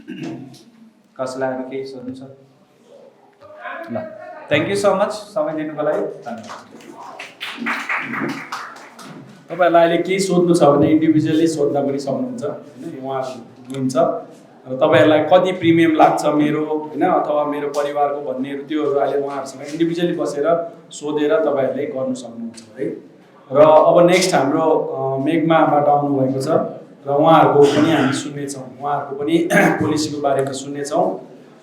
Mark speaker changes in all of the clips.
Speaker 1: कसलाई अरू केही सोध्नु छ? ल, थ्याङ्क यू सो मच समय दिनुको लागि धन्यवाद। तपाईँहरूलाई अहिले केही सोध्नु छ भने इन्डिभिजुअली सोध्दा पनि सक्नुहुन्छ होइन, उहाँहरू हुनुहुन्छ र तपाईँहरूलाई कति प्रिमियम लाग्छ मेरो होइन अथवा मेरो परिवारको भन्नेहरू त्योहरू अहिले उहाँहरूसँग इन्डिभिजुअली बसेर सोधेर तपाईँहरूले गर्नु सक्नुहुन्छ है। र अब नेक्स्ट हाम्रो मेघमाबाट आउनुभएको छ र उहाँहरूको पनि हामी सुन्नेछौँ, उहाँहरूको पनि पोलिसीको बारेमा सुन्नेछौँ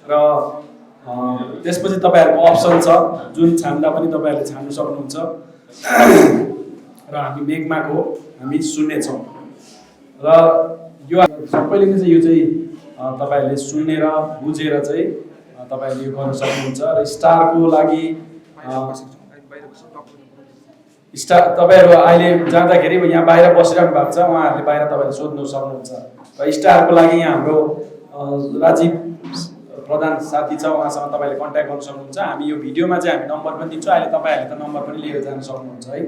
Speaker 1: र त्यसपछि तपाईँहरूको अप्सन छ जुन छान्दा पनि तपाईँहरूले छान्नु सक्नुहुन्छ र हामी मेघमाको हामी सुन्नेछौँ र यो सबैले चाहिँ यो चाहिँ तपाईँहरूले सुनेर बुझेर चाहिँ तपाईँहरूले यो गर्न सक्नुहुन्छ र स्टारको लागि तपाईँहरू अहिले जाँदाखेरि यहाँ बाहिर बसिरहनु भएको छ, उहाँहरूले बाहिर तपाईँले सोध्नु सक्नुहुन्छ र स्टारको लागि यहाँ हाम्रो राजीव प्रधान साथी छ, उहाँसँग तपाईँले कन्ट्याक्ट गर्न सक्नुहुन्छ। हामी यो भिडियोमा चाहिँ हामी नम्बर पनि दिन्छौँ, अहिले तपाईँहरूले त नम्बर पनि लिएर जान सक्नुहुन्छ है।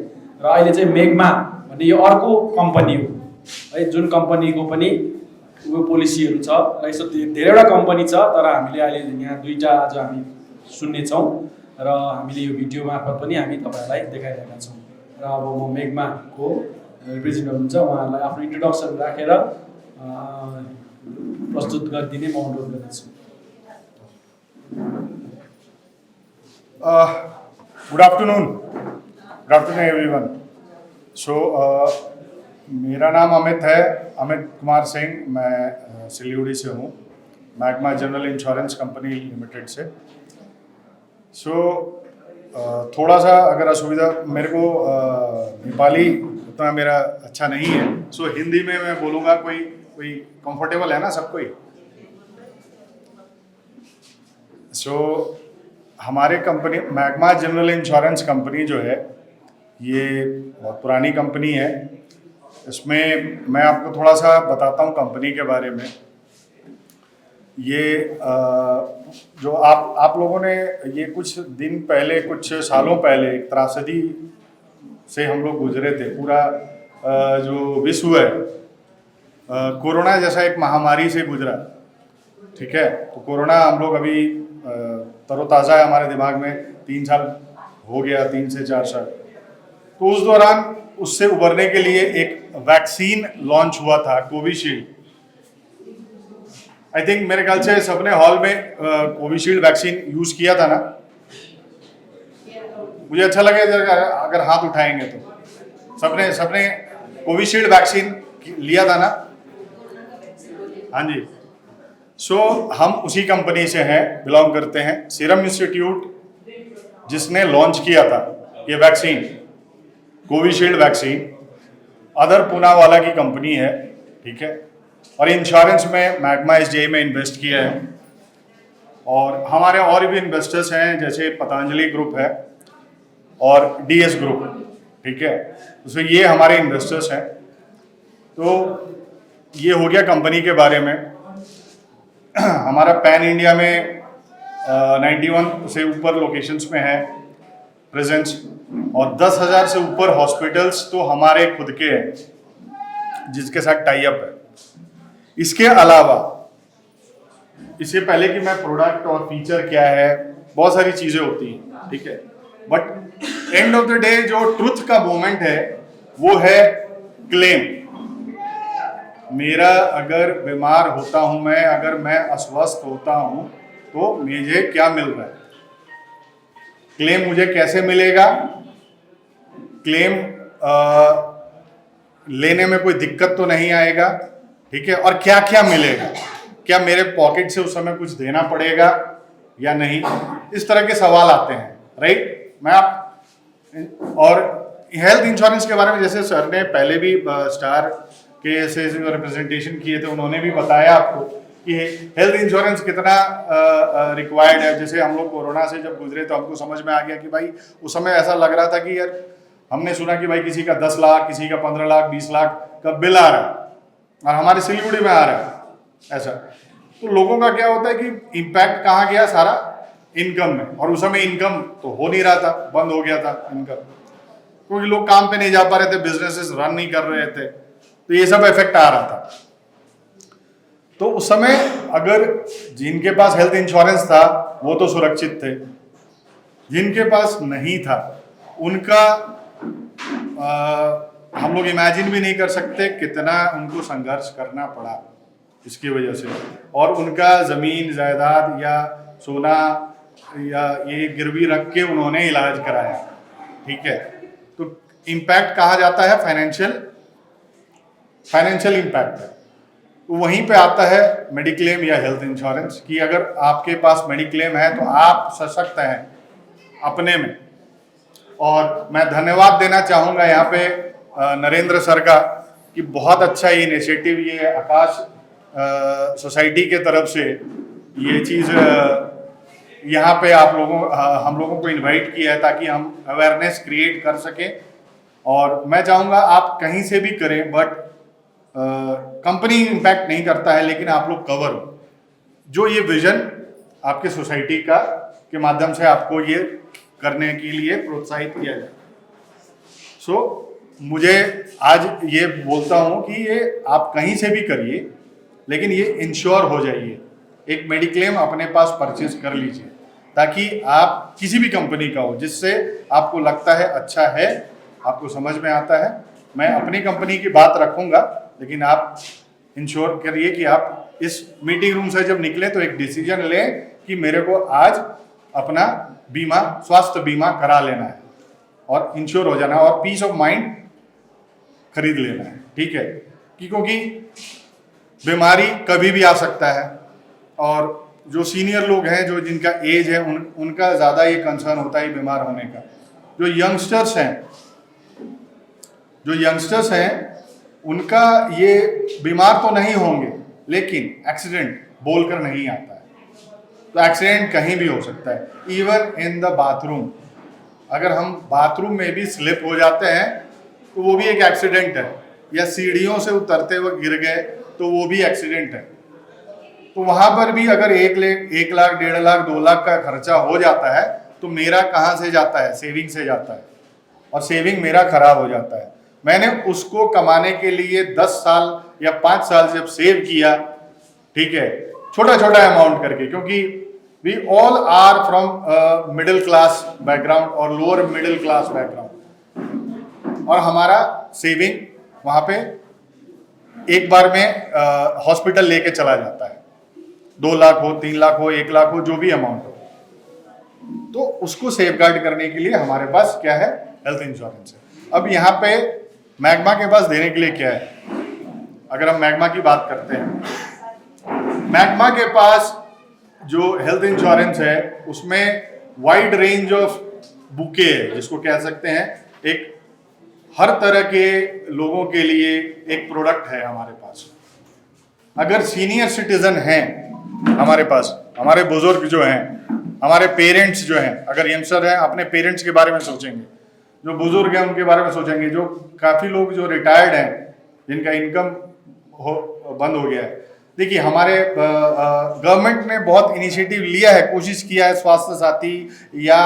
Speaker 1: र अहिले चाहिँ मेघमा भन्ने यो अर्को कम्पनी हो है, जुन कम्पनीको पनि उयो पोलिसीहरू छ र यसो धेरैवटा कम्पनी छ, तर हामीले अहिले यहाँ दुईवटा आज हामी सुन्नेछौँ र हामीले यो भिडियो मार्फत पनि हामी तपाईँहरूलाई देखाइरहेका छौँ। र अब म मेघमाको रिप्रेजेन्टेटिभ हुनुहुन्छ, उहाँहरूलाई आफ्नो इन्ट्रोडक्सन राखेर प्रस्तुत गरिदिने म अनुरोध गर्दछु।
Speaker 2: Good afternoon everyone. सो मेरा नाम अमित है, अमित कुमार सिंह। मैं सिलीगुड़ी से हूँ, magma general insurance company limited से। सो थोड़ा सा अगर असुविधा, मेरे को नेपाली उतना मेरा अच्छा नहीं है, सो हिंदी में मैं बोलूँगा। कोई कंफर्टेबल है ना सब कोई? सो हमारे company magma general insurance company जो है ये बहुत पुरानी कंपनी है। इसमें मैं आपको थोड़ा सा बताता हूँ कंपनी के बारे में। ये जो आप लोगों ने ये कुछ दिन पहले, कुछ सालों पहले एक त्रासदी से हम लोग गुजरे थे। पूरा जो विश्व है कोरोना जैसा एक महामारी से गुजरा, ठीक है। तो कोरोना हम लोग अभी तरोताज़ा है हमारे दिमाग में, 3 साल हो गया, 3 से 4 साल। तो उस दौरान उससे उबरने के लिए एक वैक्सीन लॉन्च हुआ था, कोविशील्ड। आई थिंक मेरे ख्याल से सबने हॉल में कोविशील्ड वैक्सीन यूज़ किया था ना? मुझे अच्छा लगेगा अगर हाथ उठाएंगे तो। सबने कोविशील्ड वैक्सीन लिया था ना? हाँ जी। सो हम उसी कंपनी से हैं, बिलोंग करते हैं। सीरम इंस्टीट्यूट जिसने लॉन्च किया था ये vaccine, Covishield vaccine, other Poonawalla की कंपनी है, ठीक है। और इंश्योरेंस में मैग्मा एसजीआई में इन्वेस्ट किया है। और हमारे और भी इन्वेस्टर्स हैं, जैसे पतंजलि ग्रुप है और डीएस ग्रुप, ठीक है। तो ये हमारे इन्वेस्टर्स हैं। तो ये हो गया कंपनी के बारे में। हमारा पैन इंडिया में 91 से ऊपर लोकेशंस में है प्रेजेंस, और 10,000 से ऊपर हॉस्पिटल्स तो हमारे खुद के हैं जिसके साथ टाई अप है। इसके अलावा, इससे पहले कि मैं प्रोडक्ट और फीचर क्या है, बहुत सारी चीज़ें होती हैं, ठीक है। But end of the day जो ट्रुथ का मोमेंट है वो है क्लेम। मेरा अगर बीमार होता हूं मैं, अगर मैं अस्वस्थ होता हूं, तो मुझे क्या मिल रहा है, क्लेम मुझे कैसे मिलेगा, क्लेम लेने में कोई दिक्कत तो नहीं आएगा, ठीक है। और क्या क्या मिलेगा, क्या मेरे पॉकेट से उस समय कुछ देना पड़ेगा या नहीं, इस तरह के सवाल आते हैं, राइट। और हेल्थ इंश्योरेंस के बारे में जैसे सर ने पहले भी स्टार के ऐसे रिप्रेजेंटेशन किए थे, उन्होंने भी बताया आपको कि हेल्थ इंश्योरेंस कितना रिक्वायर्ड है। जैसे हम लोग कोरोना से जब गुजरे तो हमको समझ में आ गया कि भाई उस समय ऐसा लग रहा था कि यार, हमने सुना कि भाई किसी का 10 लाख, किसी का 15 लाख, 20 लाख का बिल आ रहा है और हमारे सिलीगुड़ी में आ रहा है ऐसा। तो लोगों का क्या होता है कि इम्पैक्ट कहाँ गया सारा, इनकम में। और उस समय इनकम तो हो नहीं रहा था, बंद हो गया था इनकम, क्योंकि लोग काम पे नहीं जा पा रहे थे, बिजनेसेस रन नहीं कर रहे थे, तो ये सब इफेक्ट आ रहा था। तो उस समय अगर जिनके पास हेल्थ इंश्योरेंस था वो तो सुरक्षित थे, जिनके पास नहीं था उनका हम लोग इमेजिन भी नहीं कर सकते कितना उनको संघर्ष करना पड़ा इसकी वजह से, और उनका ज़मीन जायदाद या सोना या ये गिरवी रख के उन्होंने इलाज कराया, ठीक है। तो इम्पैक्ट कहा जाता है फाइनेंशियल इम्पैक्ट है, तो वहीं पे आता है मेडिक्लेम या हेल्थ इंश्योरेंस कि अगर आपके पास मेडिक्लेम है तो आप सशक्त हैं अपने में। और मैं धन्यवाद देना चाहूँगा यहाँ पे नरेंद्र सर का कि बहुत अच्छा ये इनिशिएटिव, ये आकाश सोसाइटी के तरफ से ये चीज़ यहाँ पे हम लोगों को इनवाइट किया है ताकि हम अवेयरनेस क्रिएट कर सकें। और मैं चाहूँगा आप कहीं से भी करें, बट कंपनी इम्पैक्ट नहीं करता है, लेकिन आप लोग कवर हो। जो ये विजन आपके सोसाइटी का के माध्यम से आपको ये करने के लिए प्रोत्साहित किया जाए। सो मुझे आज ये बोलता हूँ कि ये आप कहीं से भी करिए, लेकिन ये इंश्योर हो जाइए, एक मेडिक्लेम अपने पास परचेज कर लीजिए ताकि आप किसी भी कंपनी का हो जिससे आपको लगता है अच्छा है, आपको समझ में आता है। मैं अपनी कंपनी की बात रखूँगा, लेकिन आप इंश्योर करिए कि आप इस मीटिंग रूम से जब निकले तो एक डिसीजन लें कि मेरे को आज अपना बीमा, स्वास्थ्य बीमा करा लेना है और इंश्योर हो जाना है और पीस ऑफ माइंड खरीद लेना है, ठीक है। क्योंकि बीमारी कभी भी आ सकता है, और जो सीनियर लोग हैं, जो जिनका एज है, उनका ज़्यादा ये कंसर्न होता है बीमार होने का। जो यंगस्टर्स हैं उनका ये बीमार तो नहीं होंगे, लेकिन एक्सीडेंट बोलकर नहीं आता है। तो एक्सीडेंट कहीं भी हो सकता है, इवन इन द बाथरूम। अगर हम बाथरूम में भी स्लिप हो जाते हैं तो वो भी एक एक्सीडेंट है, या सीढ़ियों से उतरते हुए गिर गए तो वो भी एक्सीडेंट है। तो वहाँ पर भी अगर 1 लाख, 1.5 लाख, 2 लाख का खर्चा हो जाता है तो मेरा कहाँ से जाता है? सेविंग से जाता है, और सेविंग मेरा खराब हो जाता है। मैंने उसको कमाने के लिए 10 साल या 5 साल जब सेव किया, ठीक है, छोटा छोटा अमाउंट करके, क्योंकि we all are from middle class background और लोअर मिडिल क्लास बैकग्राउंड, और हमारा सेविंग वहाँ पे एक बार में हॉस्पिटल लेके चला जाता है। 2 लाख हो, 3 लाख हो, 1 लाख हो, जो भी अमाउंट हो, तो उसको सेफगार्ड करने के लिए हमारे पास क्या है? हेल्थ इंश्योरेंस है। अब यहाँ पे मैग्मा के पास देने के लिए क्या है? अगर हम मैग्मा की बात करते हैं, मैग्मा के पास जो हेल्थ इंश्योरेंस है उसमें वाइड रेंज ऑफ बुके है, जिसको कह सकते हैं एक हर तरह के लोगों के लिए एक प्रोडक्ट है हमारे पास। अगर सीनियर सिटीजन हैं हमारे पास, हमारे बुजुर्ग जो हैं, हमारे पेरेंट्स जो हैं, अगर यंगस्टर हैं अपने पेरेंट्स के बारे में सोचेंगे, जो बुजुर्ग हैं उनके बारे में सोचेंगे, जो काफ़ी लोग जो रिटायर्ड हैं जिनका इनकम बंद हो गया है। देखिए, हमारे गवर्नमेंट ने बहुत इनिशिएटिव लिया है, कोशिश किया है, स्वास्थ्य साथी या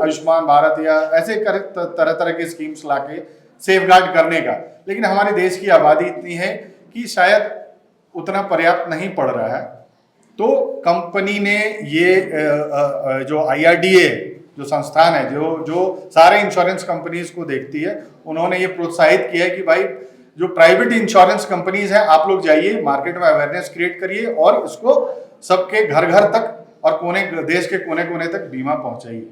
Speaker 2: आयुष्मान भारत या ऐसे तरह तरह के स्कीम्स लाके सेफगार्ड करने का, लेकिन हमारे देश की आबादी इतनी है कि शायद उतना पर्याप्त नहीं पड़ रहा है। तो कंपनी ने ये जो IRDA जो संस्थान है, जो सारे इंश्योरेंस कंपनीज को देखती है, उन्होंने ये प्रोत्साहित किया है कि भाई जो प्राइवेट इंश्योरेंस कंपनीज हैं, आप लोग जाइए मार्केट में अवेयरनेस क्रिएट करिए और इसको सबके घर घर तक और देश के कोने कोने तक बीमा पहुंचाइए,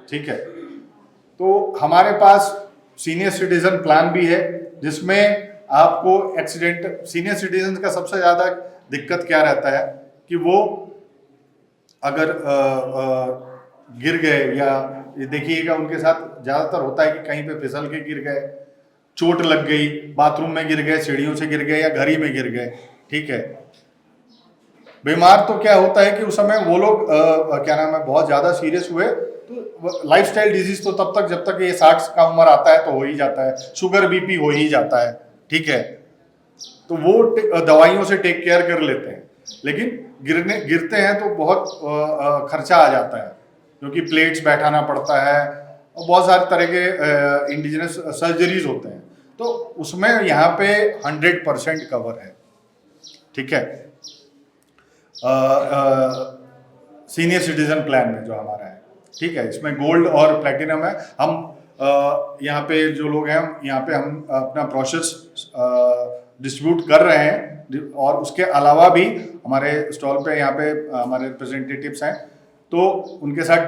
Speaker 2: ठीक है। तो हमारे पास सीनियर सिटीजन प्लान भी है, जिसमें आपको एक्सीडेंट, सीनियर सिटीजन का सबसे ज़्यादा दिक्कत क्या रहता है कि वो अगर गिर गए, या देखिएगा उनके साथ ज़्यादातर होता है कि कहीं पे फिसल के गिर गए, चोट लग गई, बाथरूम में गिर गए, सीढ़ियों से गिर गए या घर ही में गिर गए, ठीक है। बीमार तो क्या होता है कि उस समय वो लोग क्या नाम है, बहुत ज़्यादा सीरियस हुए तो लाइफस्टाइल डिजीज तो तब तक, जब तक ये 60 का उम्र आता है तो हो ही जाता है, शुगर BP हो ही जाता है, ठीक है। तो वो दवाइयों से टेक केयर कर लेते हैं, लेकिन गिरते हैं तो बहुत खर्चा आ जाता है, क्योंकि प्लेट्स बैठाना पड़ता है और बहुत सारे तरह के इंडिजिनस सर्जरीज होते हैं। तो उसमें यहाँ पे 100% कवर है, ठीक है। सीनियर सिटीजन प्लान में जो हमारा है, ठीक है, इसमें गोल्ड और प्लेटिनम है। हम यहाँ पे जो लोग हैं, यहाँ पे हम अपना प्रोसेस डिस्ट्रीब्यूट कर रहे हैं, और उसके अलावा भी हमारे स्टॉल पे यहाँ पे हमारे रिप्रेजेंटेटिव्स हैं, तो उनके साथ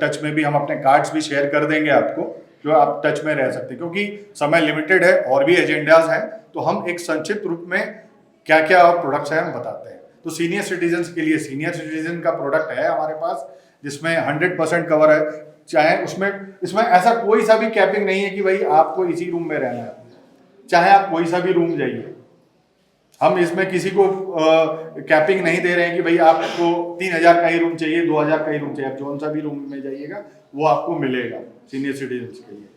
Speaker 2: टच में भी हम अपने कार्ड्स भी शेयर कर देंगे आपको, जो आप टच में रह सकते हैं, क्योंकि समय लिमिटेड है और भी एजेंडाज हैं, तो हम एक संक्षिप्त रूप में क्या क्या और प्रोडक्ट्स हैं हम बताते हैं। तो सीनियर सिटीजन्स के लिए सीनियर सिटीजन का प्रोडक्ट है हमारे पास, जिसमें 100% कवर है, चाहे इसमें ऐसा कोई सा भी कैपिंग नहीं है कि भाई आपको इसी रूम में रहना है, चाहे आप कोई सा भी रूम जाइए। हम इसमें किसी को कैपिंग नहीं दे रहे हैं कि भाई आपको 3000 का ही रूम चाहिए, 2000 का ही रूम चाहिए, आप जौन सा भी रूम में जाइएगा वो आपको मिलेगा सीनियर सिटीजन्स के लिए।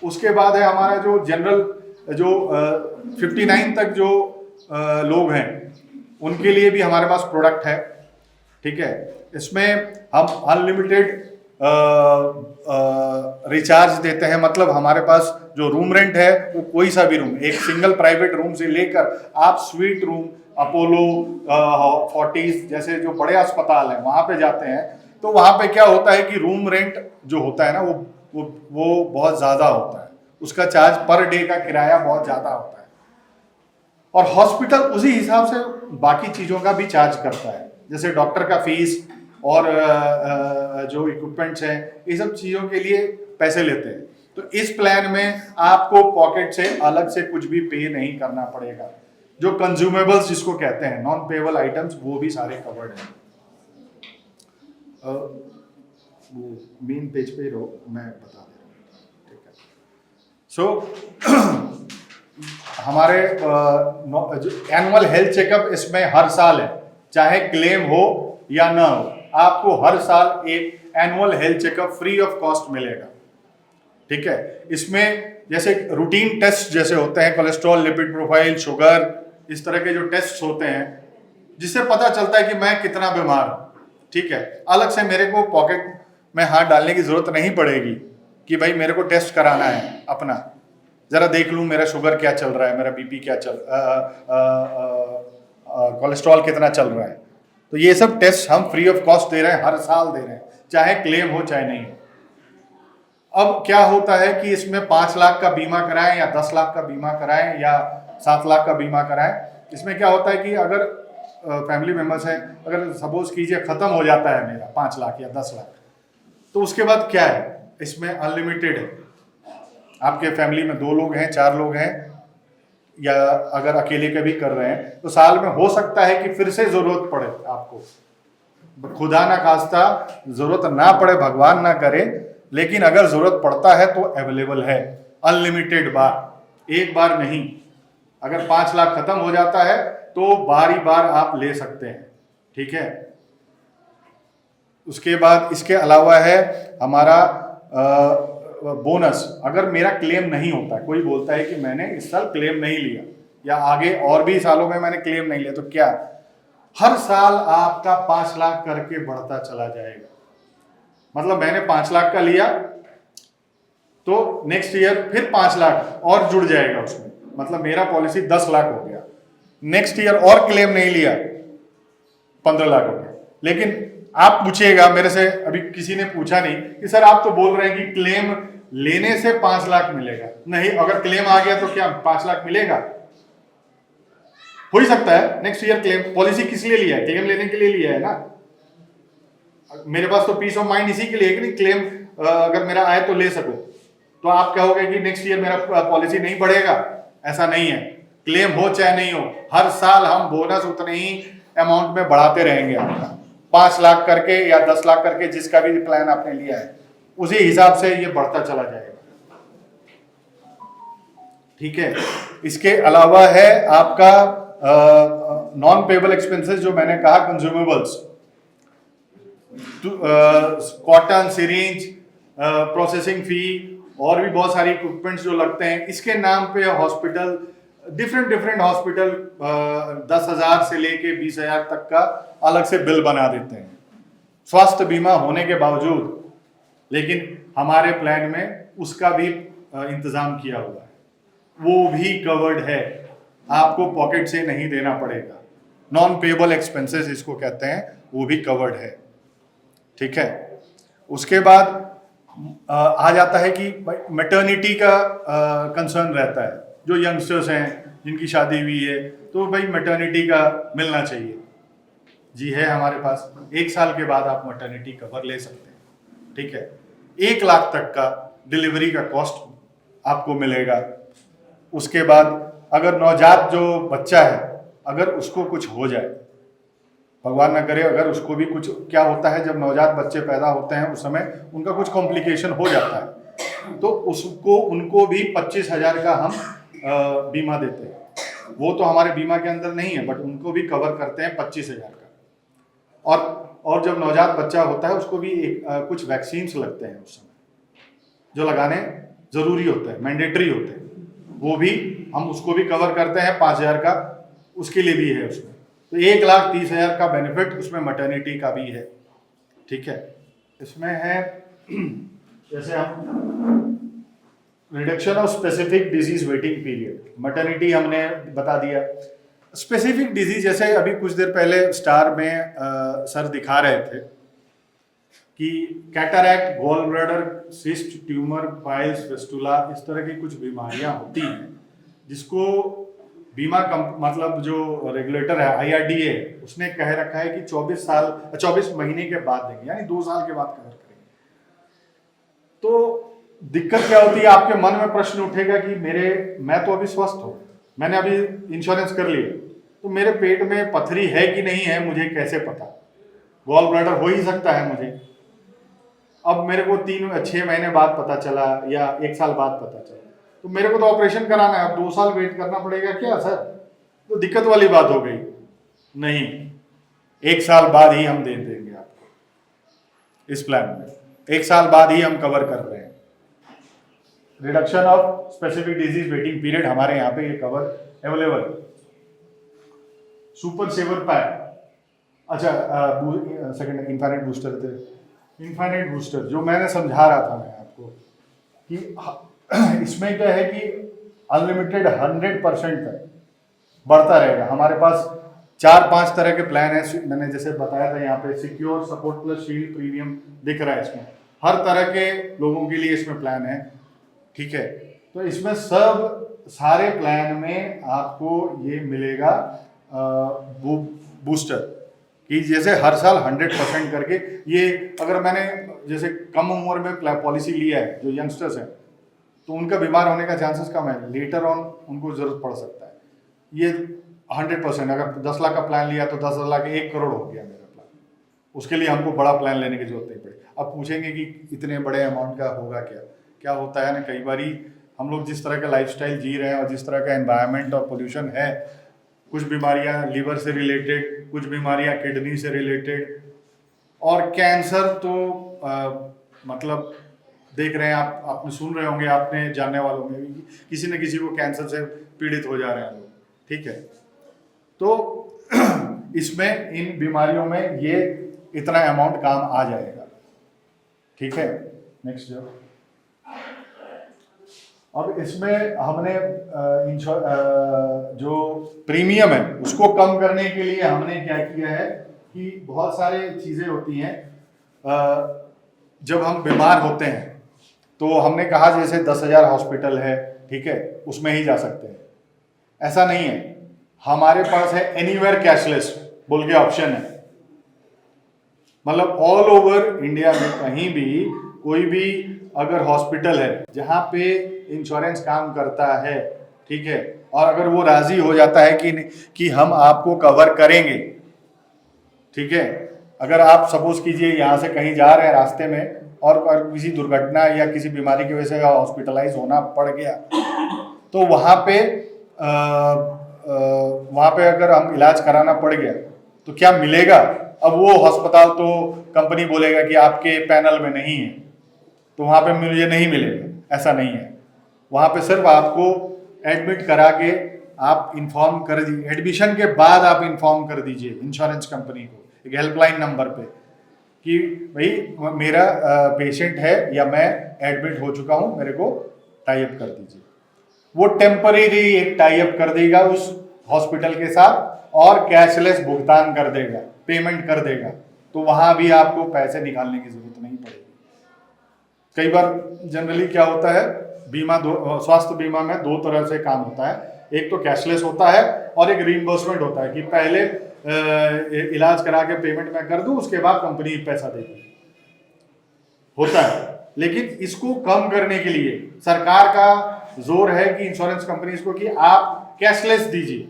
Speaker 2: उसके बाद है हमारा जो जनरल, जो 59 तक जो लोग हैं, उनके लिए भी हमारे पास प्रोडक्ट है, ठीक है। इसमें हम अनलिमिटेड रिचार्ज देते हैं, मतलब हमारे पास जो रूम रेंट है वो कोई सा भी रूम, एक सिंगल प्राइवेट रूम से लेकर आप स्वीट रूम, अपोलो, फोर्टिस जैसे जो बड़े अस्पताल हैं वहाँ पे जाते हैं, तो वहाँ पे क्या होता है कि रूम रेंट जो होता है ना वो बहुत ज़्यादा होता है, उसका चार्ज पर डे का किराया बहुत ज़्यादा होता है, और हॉस्पिटल उसी हिसाब से बाकी चीज़ों का भी चार्ज करता है, जैसे डॉक्टर का फीस और जो इक्विपमेंट्स हैं, ये सब चीज़ों के लिए पैसे लेते हैं। तो इस प्लान में आपको पॉकेट से अलग से कुछ भी पे नहीं करना पड़ेगा। जो कंज्यूमेबल्स जिसको कहते हैं, नॉन पेएबल आइटम्स, वो भी सारे कवर्ड हैं। वो मेन पेज पे ही रहो, मैं बता दे रहा हूँ, ठीक है। सो हमारे जो एनुअल हेल्थ चेकअप इसमें हर साल है, चाहे क्लेम हो या ना हो, आपको हर साल एक annual health checkup free of cost मिलेगा, ठीक है। इसमें जैसे रूटीन टेस्ट जैसे होते हैं, कोलेस्ट्रॉल, लिपिड प्रोफाइल, शुगर, इस तरह के जो टेस्ट होते हैं, जिससे पता चलता है कि मैं कितना बीमार हूँ, ठीक है। अलग से मेरे को पॉकेट में हाथ डालने की जरूरत नहीं पड़ेगी कि भाई मेरे को टेस्ट कराना है अपना, जरा देख लूँ मेरा शुगर क्या चल रहा है, मेरा बीपी क्या कोलेस्ट्रॉल कितना चल रहा है। तो ये सब टेस्ट हम फ्री ऑफ कॉस्ट दे रहे हैं, हर साल दे रहे हैं, चाहे क्लेम हो चाहे नहीं हो। अब क्या होता है कि इसमें 5 लाख का बीमा कराएं या 10 लाख का बीमा कराएं या 7 लाख का बीमा कराएं, इसमें क्या होता है कि अगर फैमिली मेंबर्स हैं, अगर सपोज कीजिए ख़त्म हो जाता है मेरा 5 लाख या 10 लाख, तो उसके बाद क्या है, इसमें अनलिमिटेड है। आपके फैमिली में 2 लोग हैं, 4 लोग हैं, या अगर अकेले के भी कर रहे हैं, तो साल में हो सकता है कि फिर से ज़रूरत पड़े आपको, खुदा ना खास्ता ज़रूरत ना पड़े, भगवान ना करे, लेकिन अगर ज़रूरत पड़ता है तो अवेलेबल है, अनलिमिटेड बार, एक बार नहीं। अगर 5 लाख ख़त्म हो जाता है तो बारी बार आप ले सकते हैं, ठीक है। उसके बाद इसके अलावा है हमारा बोनस। अगर मेरा क्लेम नहीं होता, कोई बोलता है कि मैंने इस साल क्लेम नहीं लिया या आगे और भी सालों में मैंने क्लेम नहीं लिया, तो क्या हर साल आपका 5 लाख करके बढ़ता चला जाएगा। मतलब मैंने 5 लाख का लिया तो नेक्स्ट ईयर फिर 5 लाख और जुड़ जाएगा उसमें, मतलब मेरा पॉलिसी 10 लाख हो गया। नेक्स्ट ईयर और क्लेम नहीं लिया, 15 लाख हो गया। लेकिन आप पूछिएगा मेरे से, अभी किसी ने पूछा नहीं कि सर आप तो बोल रहे हैं कि क्लेम लेने से 5 लाख मिलेगा। नहीं, अगर क्लेम आ गया तो क्या 5 लाख मिलेगा? हो ही सकता है नेक्स्ट ईयर क्लेम। पॉलिसी किस लिए लिया है? क्लेम लेने के लिए लिया है ना। मेरे पास तो पीस ऑफ माइंड इसी के लिए कि नहीं, क्लेम अगर मेरा आए तो ले सको। तो आप कहोगे कि नेक्स्ट ईयर मेरा पॉलिसी नहीं बढ़ेगा, ऐसा नहीं है। क्लेम हो चाहे नहीं हो, हर साल हम बोनस उतने ही अमाउंट में बढ़ाते रहेंगे आपका, 5 लाख करके या 10 लाख करके, जिसका भी प्लान आपने लिया है उसी हिसाब से ये बढ़ता चला जाएगा, ठीक है। इसके अलावा है आपका नॉन पेएबल एक्सपेंसेस, जो मैंने कहा, consumables, cotton, syringe, processing fee और भी बहुत सारी इक्विपमेंट्स जो लगते हैं, इसके नाम पे हॉस्पिटल, डिफरेंट हॉस्पिटल 10,000 से लेके 20,000 तक का अलग से बिल बना देते हैं, स्वास्थ्य बीमा होने के बावजूद। लेकिन हमारे प्लान में उसका भी इंतजाम किया हुआ है, वो भी कवर्ड है, आपको पॉकेट से नहीं देना पड़ेगा, नॉन पेएबल एक्सपेंसेस इसको कहते हैं, वो भी कवर्ड है। ठीक है, उसके बाद आ जाता है कि मैटरनिटी का कंसर्न रहता है। जो यंगस्टर्स हैं जिनकी शादी हुई है तो भाई मैटरनिटी का मिलना चाहिए। जी है हमारे पास, 1 साल के बाद आप मैटरनिटी कवर ले सकते हैं। ठीक है, 1 लाख तक का डिलीवरी का कॉस्ट आपको मिलेगा। उसके बाद अगर नवजात जो बच्चा है अगर उसको कुछ हो जाए, भगवान ना करे, अगर उसको भी कुछ, क्या होता है जब नवजात बच्चे पैदा होते हैं उस समय उनका कुछ कॉम्प्लिकेशन हो जाता है तो उसको उनको भी 25,000 का हम बीमा देते हैं। वो तो हमारे बीमा के अंदर नहीं है बट उनको भी कवर करते हैं 25,000 का। और जब नवजात बच्चा होता है उसको भी कुछ वैक्सीन्स लगते हैं उस समय जो लगाने ज़रूरी होते हैं, मैंडेटरी होते हैं, वो भी हम उसको भी कवर करते हैं 5,000 का, उसके लिए भी है उसमें। तो 1,30,000 का बेनिफिट उसमें मैटरनिटी का भी है। ठीक है, इसमें है जैसे हम reduction of specific disease waiting period, maternity हमने बता दिया। स्पेसिफिक डिजीज जैसे अभी कुछ देर पहले स्टार में सर दिखा रहे थे कि cataract, gall bladder, cyst, tumour, piles, fistula, इस तरह की कुछ बीमारियां होती हैं जिसको बीमा मतलब जो रेगुलेटर है IRDA उसने कह रखा है कि 24 महीने के बाद देंगे, यानी 2 साल के बाद कवर करेंगे। तो दिक्कत क्या होती है, आपके मन में प्रश्न उठेगा कि मैं तो अभी स्वस्थ हूँ, मैंने अभी इंश्योरेंस कर लिया, तो मेरे पेट में पथरी है कि नहीं है मुझे कैसे पता? गॉल ब्लैडर हो ही सकता है मुझे, अब मेरे को 6 महीने बाद पता चला या 1 साल बाद पता चला, तो मेरे को तो ऑपरेशन कराना है, अब 2 साल वेट करना पड़ेगा क्या सर? तो दिक्कत वाली बात हो गई। नहीं, 1 साल बाद ही हम दे देंगे आपको इस प्लान में, 1 साल बाद ही हम कवर कर रहे हैं। Reduction of specific disease waiting period हमारे यहाँ पे ये कवर अवेलेबल है। सुपर सेवर पैक, अच्छा सेकंड इन्फाइनाइट बूस्टर थे, इन्फाइनाइट बूस्टर जो मैंने समझा रहा था मैं आपको कि इसमें क्या है कि अनलिमिटेड 100% तक बढ़ता रहेगा। हमारे पास 4-5 तरह के प्लान है, मैंने जैसे बताया था यहाँ पे secure, support plus, shield, premium दिख रहा है इसमें, हर तरह के लोगों के लिए इसमें प्लान है। ठीक है, तो इसमें सारे प्लान में आपको ये मिलेगा बूस्टर कि जैसे हर साल 100% करके। ये अगर मैंने जैसे कम उम्र में पॉलिसी लिया है, जो यंगस्टर्स हैं तो उनका बीमार होने का चांसेस कम है, लेटर ऑन उनको जरूरत पड़ सकता है। ये 100%, अगर 10 लाख का प्लान लिया तो 10 लाख 1 करोड़ हो गया मेरा प्लान, उसके लिए हमको बड़ा प्लान लेने की जरूरत नहीं पड़ी। अब पूछेंगे कि इतने बड़े अमाउंट का होगा क्या होता है ना, कई बारी हम लोग जिस तरह का लाइफस्टाइल जी रहे हैं और जिस तरह का एनवायरनमेंट और पोल्यूशन है, कुछ बीमारियां लिवर से रिलेटेड, कुछ बीमारियां किडनी से रिलेटेड, और कैंसर तो मतलब देख रहे हैं आपने सुन रहे होंगे, आपने जानने वालों में भी किसी न किसी को कैंसर से पीड़ित हो जा रहे हैं लोग। ठीक है, तो इसमें इन बीमारियों में ये इतना अमाउंट काम आ जाएगा। ठीक है, नेक्स्ट अब इसमें हमने जो प्रीमियम है उसको कम करने के लिए हमने क्या किया है कि बहुत सारे चीज़ें होती हैं। जब हम बीमार होते हैं तो हमने कहा जैसे 10,000 हॉस्पिटल है, ठीक है, उसमें ही जा सकते हैं, ऐसा नहीं है। हमारे पास है एनीवेयर कैशलेस बोल के ऑप्शन है, मतलब ऑल ओवर इंडिया में कहीं भी कोई भी अगर हॉस्पिटल है जहाँ पे इंश्योरेंस काम करता है, ठीक है, और अगर वो राजी हो जाता है कि हम आपको कवर करेंगे, ठीक है, अगर आप सपोज कीजिए यहाँ से कहीं जा रहे हैं रास्ते में और किसी दुर्घटना या किसी बीमारी की वजह से हॉस्पिटलाइज होना पड़ गया, तो वहाँ पे अगर हम इलाज कराना पड़ गया तो क्या मिलेगा? अब वो अस्पताल तो कंपनी बोलेगा कि आपके पैनल में नहीं है, तो वहाँ पे मुझे नहीं मिलेगा, ऐसा नहीं है। वहाँ पे सिर्फ आपको एडमिट करा के आप इन्फॉर्म कर दीजिए, एडमिशन के बाद आप इन्फॉर्म कर दीजिए इंश्योरेंस कंपनी को एक हेल्पलाइन नंबर पे कि भाई मेरा पेशेंट है या मैं एडमिट हो चुका हूँ, मेरे को टाई अप कर दीजिए। वो टेम्परेरी एक टाई अप कर देगा उस हॉस्पिटल के साथ और कैशलेस भुगतान कर देगा, पेमेंट कर देगा, तो वहां भी आपको पैसे निकालने की जरूरत नहीं पड़ेगी। कई बार जनरली क्या होता है, स्वास्थ्य बीमा में दो तरह से काम होता है, एक तो कैशलेस होता है और एक रीइंबर्समेंट होता है कि पहले इलाज करा के पेमेंट मैं कर दूं, उसके बाद कंपनी पैसा देगी, होता है। लेकिन इसको कम करने के लिए सरकार का जोर है कि इंश्योरेंस कंपनीज को कि आप कैशलेस दीजिए,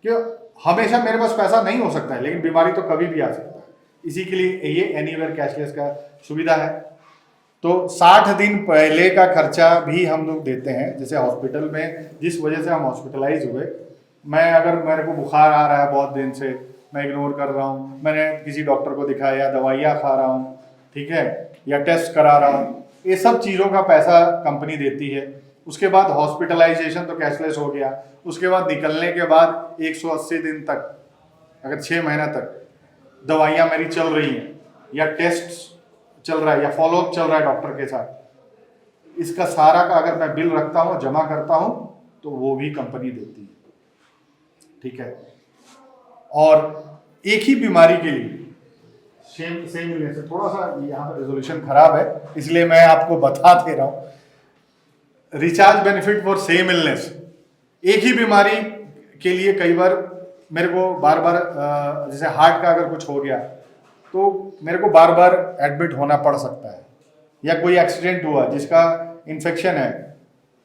Speaker 2: क्यों, हमेशा मेरे पास पैसा नहीं हो सकता है, लेकिन बीमारी तो कभी भी आ सकता है, इसी के लिए ये एनीवेयर कैशलेस का सुविधा है। तो 60 दिन पहले का खर्चा भी हम लोग देते हैं, जैसे हॉस्पिटल में जिस वजह से हम हॉस्पिटलाइज हुए, मैं अगर मेरे को बुखार आ रहा है बहुत दिन से, मैं इग्नोर कर रहा हूँ, मैंने किसी डॉक्टर को दिखाया, दवाइयाँ खा रहा हूँ, ठीक है, या टेस्ट करा रहा हूँ, ये सब चीज़ों का पैसा कंपनी देती है। उसके बाद हॉस्पिटलाइजेशन तो कैशलेस हो गया, उसके बाद निकलने के बाद 180 दिन तक, अगर 6 महीना तक दवाइयाँ मेरी चल रही हैं या टेस्ट चल रहा है या फॉलोअप चल रहा है डॉक्टर के साथ, इसका सारा का अगर मैं बिल रखता हूँ, जमा करता हूँ, तो वो भी कंपनी देती है, ठीक है। और एक ही बीमारी के लिए सेम इलनेस, थोड़ा सा यहाँ पर रेजोल्यूशन खराब है इसलिए मैं आपको बता दे रहा हूँ, recharge benefit for same illness, एक ही बीमारी के लिए कई बार मेरे को बार बार जैसे हार्ट का अगर कुछ हो गया तो मेरे को बार बार एडमिट होना पड़ सकता है, या कोई एक्सीडेंट हुआ जिसका इन्फेक्शन है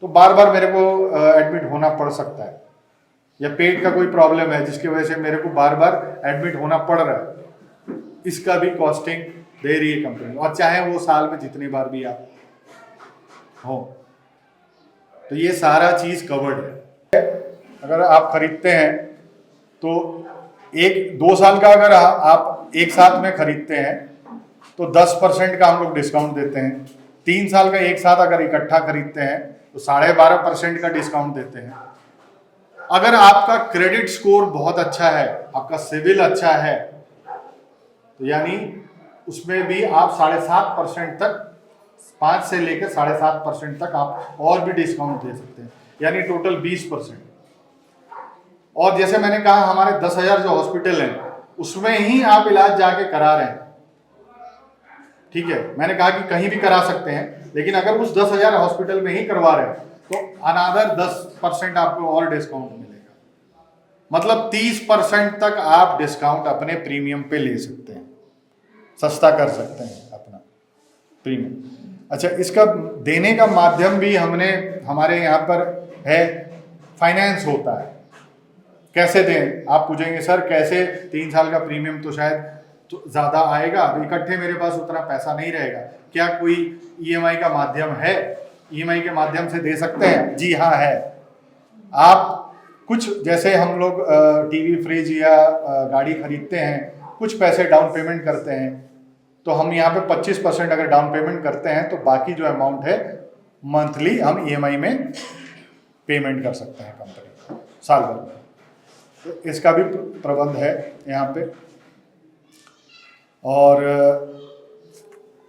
Speaker 2: तो बार बार मेरे को एडमिट होना पड़ सकता है, या पेट का कोई प्रॉब्लम है जिसकी वजह से मेरे को बार बार एडमिट होना पड़ रहा है, इसका भी कॉस्टिंग दे रही है कंपनी, और चाहे वो साल में जितनी बार भी आप हो, तो ये सारा चीज कवर्ड है। अगर आप खरीदते हैं तो 2 साल का अगर आप एक साथ में खरीदते हैं तो 10% का हम लोग डिस्काउंट देते हैं, 3 साल का एक साथ अगर इकट्ठा खरीदते हैं तो 12.5% का डिस्काउंट देते हैं। अगर आपका क्रेडिट स्कोर बहुत अच्छा है, आपका सिविल अच्छा है, तो यानी उसमें भी आप 7.5% तक, 5 से लेकर 7.5% तक आप और भी डिस्काउंट दे सकते हैं, यानी टोटल 20%। और जैसे मैंने कहा हमारे 10,000 जो हॉस्पिटल हैं उसमें ही आप इलाज जाके करा रहे हैं, ठीक है, मैंने कहा कि कहीं भी करा सकते हैं, लेकिन अगर उस 10,000 हॉस्पिटल में ही करवा रहे हैं तो अनादर 10% आपको और डिस्काउंट मिलेगा, मतलब 30% तक आप डिस्काउंट अपने प्रीमियम पे ले सकते हैं, सस्ता कर सकते हैं अपना प्रीमियम। अच्छा, इसका देने का माध्यम भी हमारे यहाँ पर है, फाइनेंस होता है। कैसे दें, आप पूछेंगे सर कैसे, 3 साल का प्रीमियम तो शायद तो ज़्यादा आएगा, इकट्ठे मेरे पास उतना पैसा नहीं रहेगा, क्या कोई ईएमआई का माध्यम है, ईएमआई के माध्यम से दे सकते हैं? जी हाँ है। आप कुछ, जैसे हम लोग टीवी, फ्रिज या गाड़ी खरीदते हैं, कुछ पैसे डाउन पेमेंट करते हैं, तो हम यहाँ पे 25% अगर डाउन पेमेंट करते हैं तो बाकी जो अमाउंट है मंथली हम ईएमआई में पेमेंट कर सकते हैं कंपनी साल भर में, तो इसका भी प्रबंध है यहाँ पे। और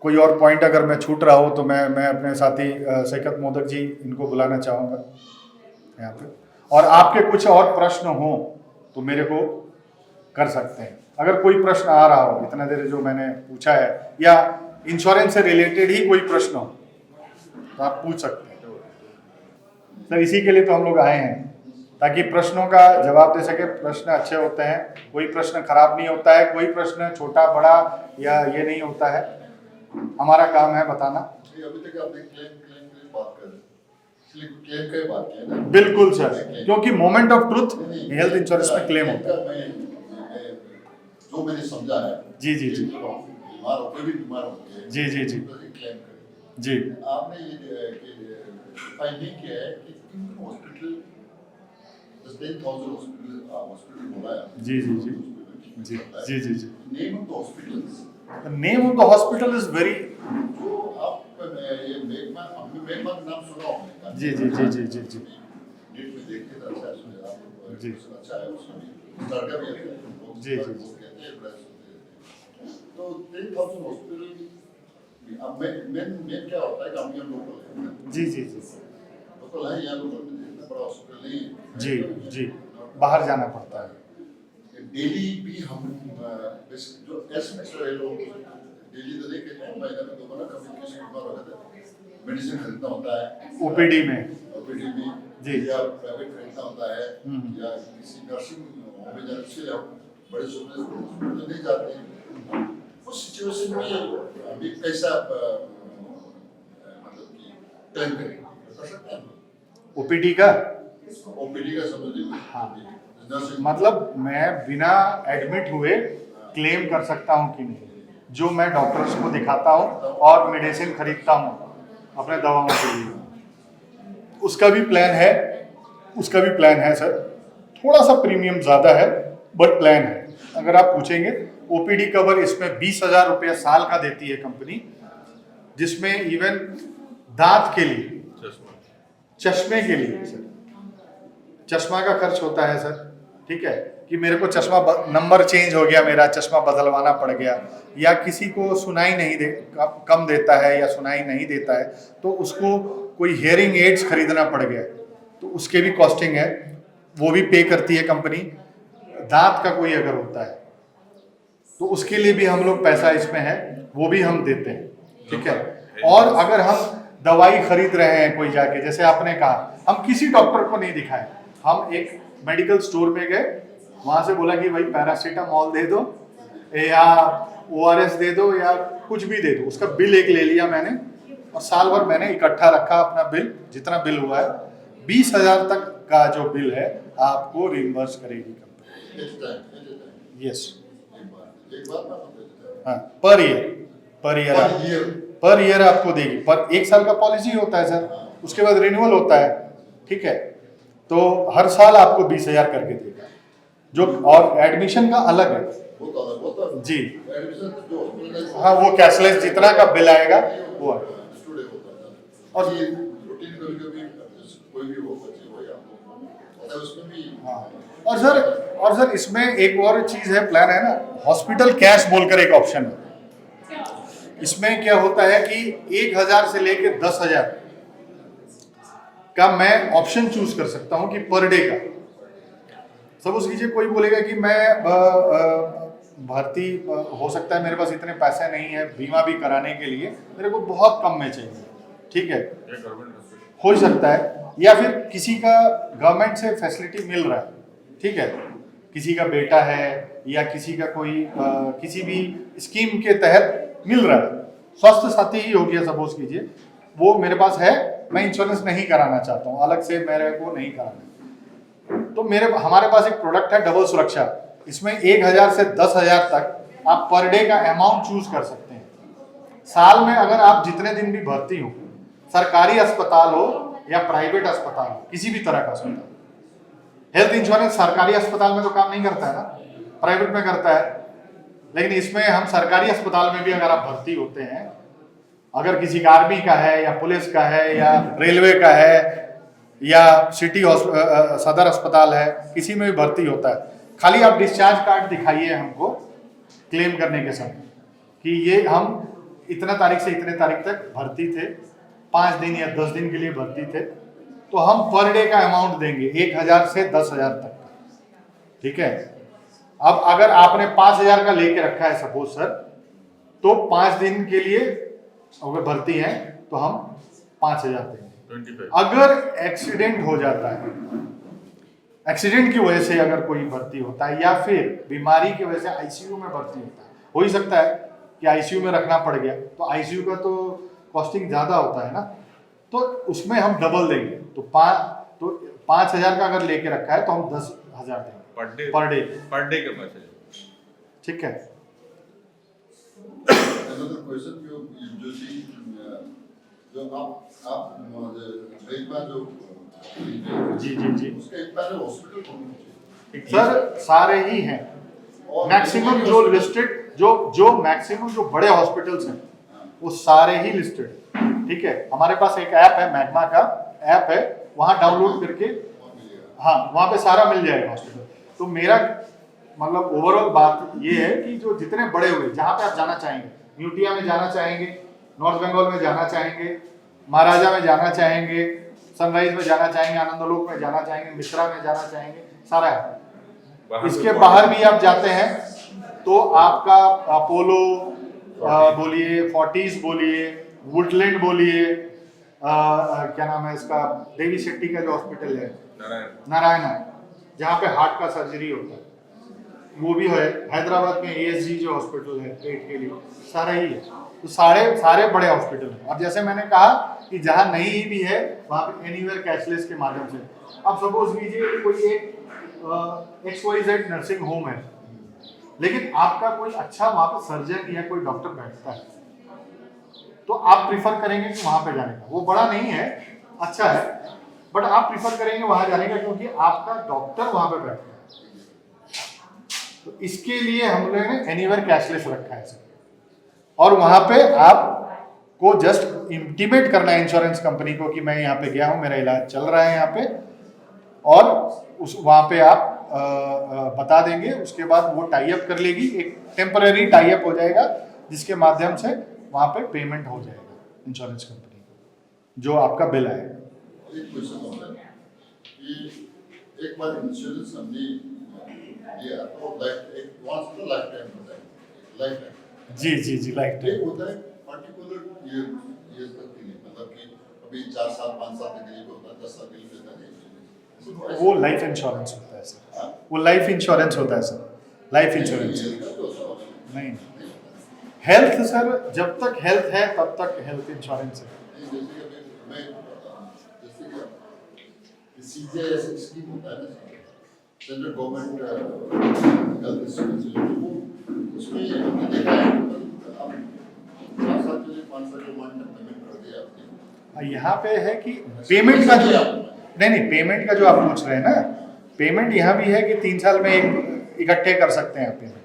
Speaker 2: कोई और पॉइंट अगर मैं छूट रहा हो तो मैं अपने साथी शैकत मोदक जी इनको बुलाना चाहूँगा यहाँ पे, और आपके कुछ और प्रश्न हो तो मेरे को कर सकते हैं। अगर कोई प्रश्न आ रहा हो, इतना देर जो मैंने पूछा है, या इंश्योरेंस से रिलेटेड ही कोई प्रश्न हो तो आप पूछ सकते हैं सर, इसी के लिए तो हम लोग आए हैं ताकि प्रश्नों का जवाब दे सके। प्रश्न अच्छे होते हैं, कोई प्रश्न खराब नहीं होता है, कोई प्रश्न छोटा बड़ा या ये नहीं होता है, हमारा काम है बताना।
Speaker 3: अभी तक आपने क्लेम की बात कर, इसलिए क्लेम की बात की है ना?
Speaker 2: बिल्कुल सर, क्योंकि moment of truth health insurance में क्लेम होता है।
Speaker 3: जो मैंने समझा है,
Speaker 2: जी जी जी,
Speaker 3: बीमार हो, कोई भी बीमार होती है,
Speaker 2: जी जी जी
Speaker 3: क्लेम करें।
Speaker 2: जी,
Speaker 3: आपने ये डिफाइन नहीं किया है कि हॉस्पिटल 10,000 हॉस्पिटल बोला है।
Speaker 2: जी जी जी जी जी जी जी,
Speaker 3: name of the hospitals,
Speaker 2: the name of the hospital is very,
Speaker 3: जो आप ये मेघमान नाम सुना होगा।
Speaker 2: जी जी जी जी जी जी
Speaker 3: नेट में देखते थे, अच्छा सुने आप,
Speaker 2: जी
Speaker 3: अच्छा है उसमें सरकार भी अच्छा है,
Speaker 2: जी जी
Speaker 3: वो कहते हैं प्रेस होते हैं। तो 10,000 हॉस्पिटल, अब मेन क्या होता है कि हम यहाँ लोकल है,
Speaker 2: जी जी जी
Speaker 3: लोकल है, यहाँ लोकल में इतना बड़ा हॉस्पिटल नहीं है।
Speaker 2: जी जी बाहर जाना पड़ता है।
Speaker 3: डेली भी हम जो एक्सरे लोग डेली तो नहीं कहते हैं, महीने में 2 बार कभी किसी बीमार हो जाता है मेडिसिन खरीदना होता है
Speaker 2: ओपीडी में जी।
Speaker 3: या प्राइवेट खरीदना होता है या किसी नर्सिंग होम में जाने से हम बड़े हॉस्पिटल नहीं जाते हैं। उस सिचुएशन में अभी कैसा मतलब कि क्लेम करेंगे, बता सकते हैं
Speaker 2: ओपीडी का?
Speaker 3: ओपीडी का समझिए।
Speaker 2: हाँ,
Speaker 3: नर्सिंग
Speaker 2: मतलब मैं बिना एडमिट हुए क्लेम कर सकता हूँ कि नहीं, जो मैं डॉक्टर्स को दिखाता हूँ और मेडिसिन खरीदता हूँ अपने दवाओं के लिए, उसका भी प्लान है सर। थोड़ा सा प्रीमियम ज़्यादा है बट प्लान है। अगर आप पूछेंगे ओपीडी कवर इसमें 20,000 रुपया साल का देती है कंपनी, जिसमें इवन दांत के लिए, चश्मे के लिए सर, चश्मा का खर्च होता है सर। ठीक है, कि मेरे को चश्मा नंबर चेंज हो गया, मेरा चश्मा बदलवाना पड़ गया, या किसी को सुनाई नहीं कम देता है या सुनाई नहीं देता है तो उसको कोई हियरिंग एड्स खरीदना पड़ गया, तो उसके भी कॉस्टिंग है, वो भी पे करती है कंपनी। दांत का कोई अगर होता है तो उसके लिए भी हम लोग पैसा इसमें है, वो भी हम देते हैं। ठीक है, और अगर हम दवाई खरीद रहे हैं कोई जाके, जैसे आपने कहा, हम किसी डॉक्टर को नहीं दिखाए, हम एक मेडिकल स्टोर में गए, वहां से बोला कि भाई पैरासीटामोल दे दो या ORS दे दो या कुछ भी दे दो, उसका बिल एक ले लिया मैंने, और साल भर मैंने इकट्ठा रखा अपना बिल, जितना बिल हुआ है 20,000 तक का जो बिल है आपको रिम्बर्स करेगी कंपनी। यस,
Speaker 3: एक बार मैं
Speaker 2: हाँ, पर ईयर आपको देगी, पर 1 साल का पॉलिसी होता है सर, उसके बाद रिन्यूअल होता है। ठीक है, तो हर साल आपको 20,000 करके देगा जो, और एडमिशन का अलग है जी।
Speaker 3: एडमिशन जो हॉस्पिटल
Speaker 2: हाँ, वो कैशलेस जितना का बिल आएगा वो है।
Speaker 3: और ये रूटीन कभी कोई भी वो बच्चे हो या तो उसमें भी
Speaker 2: हाँ, और सर इसमें एक और चीज है, प्लान है ना, हॉस्पिटल कैश बोलकर एक ऑप्शन है। इसमें क्या होता है कि 1,000 से लेके 10,000 का मैं ऑप्शन चूज कर सकता हूं कि पर डे का। सपोज कीजिए कोई बोलेगा कि मैं भर्ती हो सकता है, मेरे पास इतने पैसे नहीं है बीमा भी कराने के लिए, मेरे को बहुत कम में चाहिए। ठीक है, हो सकता है, या फिर किसी का गवर्नमेंट से फैसिलिटी मिल रहा है, ठीक है, किसी का बेटा है या किसी का कोई किसी भी स्कीम के तहत मिल रहा है, स्वास्थ्य साथी ही हो गया सपोज कीजिए, वो मेरे पास है, मैं इंश्योरेंस नहीं कराना चाहता हूँ, अलग से मेरे को नहीं कराना, तो हमारे पास एक प्रोडक्ट है डबल सुरक्षा। इसमें 1,000 से 10,000 तक आप पर डे का अमाउंट चूज कर सकते हैं। साल में अगर आप जितने दिन भी भर्ती हो, सरकारी अस्पताल हो या प्राइवेट अस्पताल हो, किसी भी तरह का अस्पताल, हेल्थ इंश्योरेंस सरकारी अस्पताल में तो काम नहीं करता है ना, प्राइवेट में करता है, लेकिन इसमें हम सरकारी अस्पताल में भी अगर आप भर्ती होते हैं, अगर किसी का आर्मी का है या पुलिस का है या रेलवे का है या सिटी सदर अस्पताल है, किसी में भी भर्ती होता है, खाली आप डिस्चार्ज कार्ड दिखाइए हमको क्लेम करने के समय कि ये हम इतना तारीख से इतने तारीख तक भर्ती थे, 5 दिन या 10 दिन के लिए भर्ती थे, तो हम पर डे का अमाउंट देंगे 1,000 से 10,000 तक। ठीक है, अब अगर आपने 5,000 का लेके रखा है सपोज सर, तो 5 दिन के लिए अगर भर्ती है तो हम 5,000 देंगे। अगर एक्सीडेंट हो जाता है, एक्सीडेंट की वजह से अगर कोई भर्ती होता है या फिर बीमारी की वजह से आईसीयू में भर्ती होता है, हो ही सकता है कि आईसीयू में रखना पड़ गया, तो आईसीयू का तो कॉस्टिंग ज़्यादा होता है ना, तो उसमें हम डबल देंगे, तो 5,000 का अगर लेके रखा है तो हम 10,000 देंगे पर डे
Speaker 3: का पैसा।
Speaker 2: ठीक है।
Speaker 3: Another question, जो आप एक बार जो
Speaker 2: जी
Speaker 3: उसका एक बार हॉस्पिटल कौन है
Speaker 2: सर? सारे ही हैं, मैक्सिमम जो लिस्टेड जो मैक्सिमम जो बड़े हॉस्पिटल्स हैं वो सारे ही लिस्टेड। ठीक है, हमारे पास एक ऐप है, मैग्मा का ऐप है, वहाँ डाउनलोड करके, हाँ, वहाँ पे सारा मिल जाएगा हॉस्पिटल। तो मेरा मतलब ओवरऑल बात ये है कि जो जितने बड़े हुए, जहाँ पे आप जाना चाहेंगे, न्यूटिया में जाना चाहेंगे, नॉर्थ बंगाल में जाना चाहेंगे, महाराजा में जाना चाहेंगे, सनराइज में जाना चाहेंगे, आनंदलोक में जाना चाहेंगे, मिश्रा में जाना चाहेंगे, सारा है। इसके बाहर भी आप जाते हैं तो आपका अपोलो बोलिए, फोर्टिस बोलिए, वुडलैंड बोलिए, क्या नाम है इसका, देवी शेट्टी का जो हॉस्पिटल है नारायणा, जहाँ पे हार्ट का सर्जरी होता है, वो भी है। हैदराबाद में ASG जो हॉस्पिटल है पेट के लिए, सारा ही है। तो सारे बड़े हॉस्पिटल हैं। और जैसे मैंने कहा कि जहाँ नहीं भी है वहाँ पे एनीवेयर कैशलेस के माध्यम से, अब सपोज कीजिए कोई एक XYZ नर्सिंग होम है, लेकिन आपका कोई अच्छा वहाँ पे सर्जन या कोई डॉक्टर बैठता है, तो आप प्रिफर करेंगे कि वहाँ पे जाने का। वो बड़ा नहीं है, अच्छा है, बट आप प्रिफर करेंगे वहाँ जाने का क्योंकि आपका डॉक्टर वहाँ पे बैठता है। तो इसके लिए हम लोगों ने एनीवेयर कैशलेस रखा है सर। और वहाँ पे आपको जस्ट इंटीमेट करना है इंश्योरेंस कंपनी को कि मैं यहाँ पे गया हूँ, मेरा इलाज चल रहा है यहाँ पे, और उस वहाँ पे आप बता देंगे। उसके बाद वो टाई अप कर लेगी, एक टेम्पररी टाई अप हो जाएगा जिसके माध्यम से वहाँ पे पेमेंट हो जाएगा इंश्योरेंस कंपनी को जो आपका बिल आएगा।
Speaker 3: एक क्वेश्चन होता है कि एक बार इंश्योरेंस हमने लिया तो लाइफ टाइम होता है, लाइफ टाइम।
Speaker 2: जी लाइफ
Speaker 3: एक होता है पर्टिकुलर ईयर तक के लिए, मतलब कि अभी 4 साल 5 साल के लिए होता है, 10 साल के लिए होता है।
Speaker 2: वो लाइफ इंश्योरेंस होता है सर, वो लाइफ इंश्योरेंस होता है सर, लाइफ इंश्योरेंस नहीं। हेल्थ सर, जब तक हेल्थ है तब तक हेल्थ इंश्योरेंस है।
Speaker 3: CJS स्कीम होता है ना, सेंट्रल गवर्नमेंट हेल्थ इंश्योरेंस, उसमें हमने देखा है अब 4 साल के लिए 5 साल के मान पेमेंट कर दिया आपने।
Speaker 2: यहाँ पे है कि पेमेंट का जो नहीं पेमेंट का जो आप पूछ रहे हैं ना, पेमेंट यहाँ भी है कि 3 साल में एक इकट्ठे कर सकते हैं आप पेमेंट,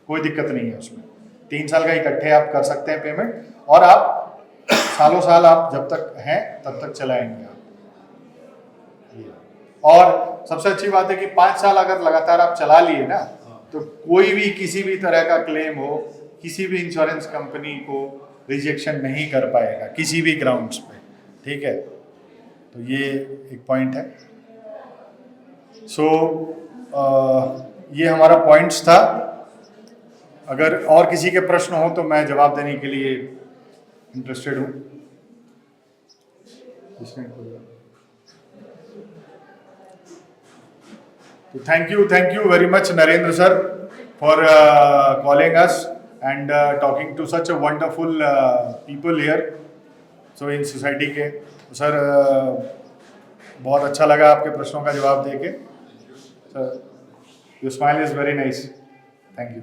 Speaker 2: कोई दिक्कत नहीं है उसमें। 3 साल का इकट्ठे आप कर सकते हैं पेमेंट, और आप सालों साल आप जब तक हैं तब तक चलाएंगे आप। और सबसे अच्छी बात है कि 5 साल अगर लगातार आप चला लिए ना, तो कोई भी किसी भी तरह का क्लेम हो, किसी भी इंश्योरेंस कंपनी को रिजेक्शन नहीं कर पाएगा किसी भी ग्राउंड्स पे, ठीक है। तो ये एक पॉइंट है। सो ये हमारा पॉइंट्स था। अगर और किसी के प्रश्न हो तो मैं जवाब देने के लिए इंटरेस्टेड हूँ। तो thank you very much Narendra sir for calling us and talking to such a wonderful people here so in society के। तो सर बहुत अच्छा लगा आपके प्रश्नों का जवाब देके। Sir your smile is very nice. Thank you.